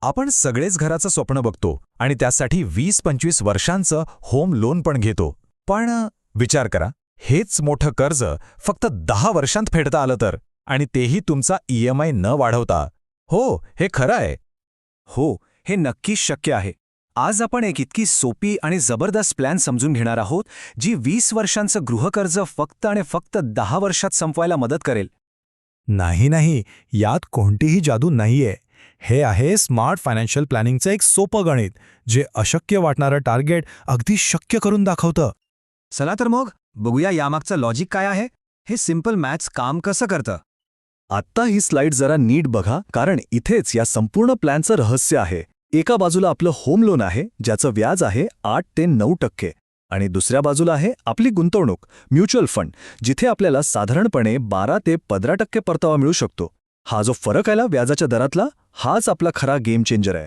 आपण सगळेच घराचं स्वप्न बघतो आणि त्यासाठी 20-25 वर्षांचं होम लोन पण घेतो. पण विचार करा, हेच मोठं कर्ज फक्त 10 वर्षांत फेडता आलं तर, आणि तेही तुमचा EMI न वाढवता. हो, हे खरं आहे. हो, हे नक्कीच शक्य आहे. आज आपण एक इतकी सोपी आणि जबरदस्त प्लॅन समजून घेणार आहोत, जी 20 वर्षांचं गृहकर्ज फक्त आणि फक्त 10 वर्षात संपवायला मदत करेल. नाही, यात कोणतीही जादू नाहीये. हे आहे स्मार्ट फायनान्शियल प्लॅनिंगचं एक सोपं गणित, जे अशक्य वाटणारं टार्गेट अगदी शक्य करून दाखवतं. चला तर मग बघूया यामागचं लॉजिक काय आहे. हे सिम्पल मॅथ्स काम कसं करतं. आत्ता ही स्लाइड जरा नीट बघा, कारण इथेच या संपूर्ण प्लॅनचं रहस्य आहे. एका बाजूला आपलं होम लोन आहे, ज्याचं व्याज आहे 8 ते 9%, आणि दुसऱ्या बाजूला आहे आपली गुंतवणूक म्युच्युअल फंड, जिथे आपल्याला साधारणपणे 12 ते 15% परतावा मिळू शकतो. हा जो फरक आहे व्याजाच्या दरातला, हाच आपला खरा गेम चेंजर आहे.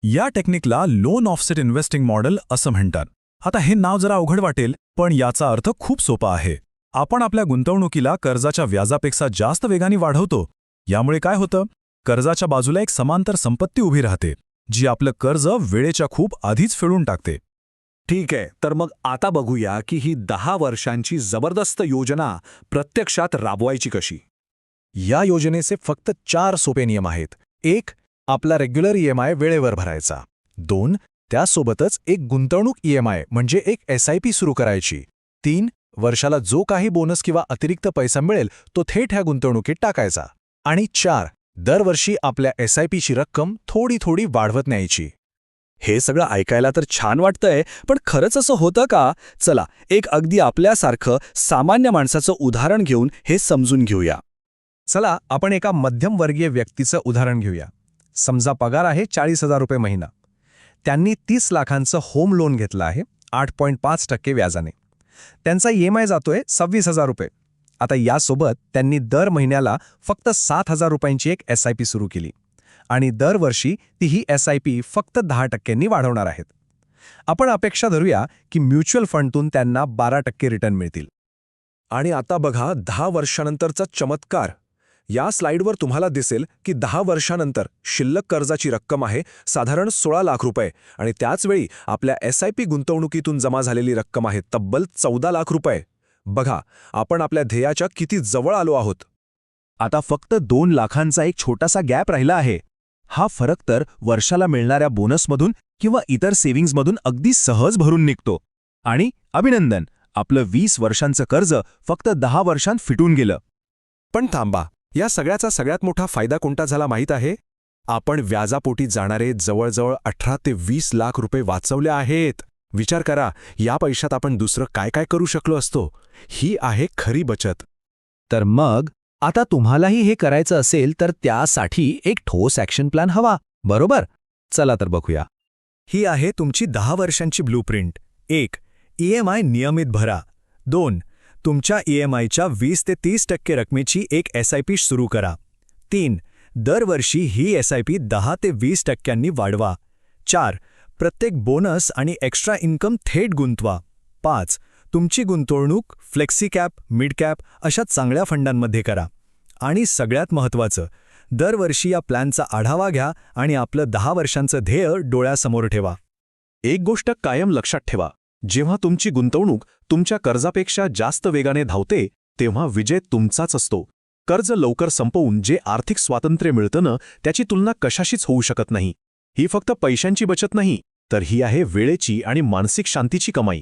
या टेक्निकला लोन ऑफसेट इन्व्हेस्टिंग मॉडेल असं म्हणतात. आता हे नाव जरा अवघड वाटेल, पण याचा अर्थ खूप सोपा आहे. आपण आपल्या गुंतवणुकीला कर्जाच्या व्याजापेक्षा जास्त वेगाने वाढवतो. यामुळे काय होतं? कर्जाच्या बाजूला एक समांतर संपत्ती उभी राहते, जी आपलं कर्ज वेळेच्या खूप आधीच फेडून टाकते. ठीक आहे, तर मग आता बघूया की ही 10 वर्षांची जबरदस्त योजना प्रत्यक्षात राबवायची कशी. या योजनेचे फक्त 4 सोपे नियम आहेत. 1. आपला रेग्युलर EMI वेळेवर भरायचा. 2. त्यासोबतच एक गुंतवणूक EMI म्हणजे एक SIP सुरू करायची. 3. वर्षाला जो काही बोनस किंवा अतिरिक्त पैसा मिळेल तो थेट ह्या गुंतवणुकीत टाकायचा. आणि 4. दरवर्षी आपल्या SIPची रक्कम थोडी थोडी वाढवत न्यायची. हे सगळं ऐकायला तर छान वाटतंय, पण खरंच असं होतं का? चला, एक अगदी आपल्यासारखं सामान्य माणसाचं उदाहरण घेऊन हे समजून घेऊया. चला आपण एका मध्यमवर्गीय व्यक्तीचं उदाहरण घेऊया. समजा पगार आहे 40,000 रुपये महिना. त्यांनी 30 लाखांचं होम लोन घेतलं आहे 8.5% व्याजाने. त्यांचा EMI जातोय 26,000 रुपये. आता यासोबत त्यांनी दर महिन्याला फक्त 7,000 रुपयांची एक SIP सुरू केली, आणि दरवर्षी ती ही SIP फक्त 10%नी वाढवणार आहेत. आपण अपेक्षा धरूया की म्युच्युअल फंडतून त्यांना 12% रिटर्न मिळतील. आणि आता बघा 10 वर्षानंतरचा चमत्कार. या स्लाइडवर तुम्हाला दिसेल की 10 वर्षानंतर शिल्लक कर्जाची रक्कम आहे साधारण 16 लाख रुपये, आणि त्याचवेळी आपल्या SIP गुंतवणुकीतून जमा झालेली रक्कम आहे तब्बल 14 लाख रुपये. बघा, आपण आपल्या ध्येयाच्या किती जवळ आलो आहोत. आता फक्त 2 लाखांचा एक छोटासा गॅप राहिला आहे. हा फरक तर वर्षाला मिळणाऱ्या बोनसमधून किंवा इतर सेव्हिंग्जमधून अगदी सहज भरून निघतो. आणि अभिनंदन, आपलं 20 वर्षांचं कर्ज फक्त 10 वर्षांत फिटून गेलं. पण थांबा, या सगळ्याचा सगळ्यात मोठा फायदा कोणता झाला माहीत आहे? आपण व्याजापोटी जाणारे जवळजवळ 18 ते 20 लाख रुपये वाचवले आहेत. विचार करा, या पैशात आपण दुसरं काय काय करू शकलो असतो. ही आहे खरी बचत. तर मग आता तुम्हालाही हे करायचं असेल तर त्यासाठी एक ठोस ॲक्शन प्लॅन हवा, बरोबर? चला तर बघूया. ही आहे तुमची 10 वर्षांची ब्लूप्रिंट. 1. EMI नियमित भरा. 2. तुमच्या EMIच्या 20 ते 30% रकमेची एक SIP सुरू करा. 3. दरवर्षी ही SIP 10 ते 20%नी वाढवा. 4. प्रत्येक बोनस आणि एक्स्ट्रा इन्कम थेट गुंतवा. 5. तुमची गुंतवणूक फ्लेक्सी कॅप, मिड कॅप अशा चांगल्या फंडांमध्ये करा. आणि सगळ्यात महत्त्वाचं, दरवर्षी या प्लॅनचा आढावा घ्या आणि आपलं 10 वर्षांचं ध्येय डोळ्यासमोर ठेवा. एक गोष्ट कायम लक्षात ठेवा, जेव्हा तुमची गुंतवणूक तुमच्या कर्जापेक्षा जास्त वेगाने धावते, तेव्हा विजय तुमचाच असतो. कर्ज लवकर संपवून जे आर्थिक स्वातंत्र्य मिळतं ना, त्याची तुलना कशाशीच होऊ शकत नाही. ही फक्त पैशांची बचत नाही, तर ही आहे वेळेची आणि मानसिक शांतीची कमाई.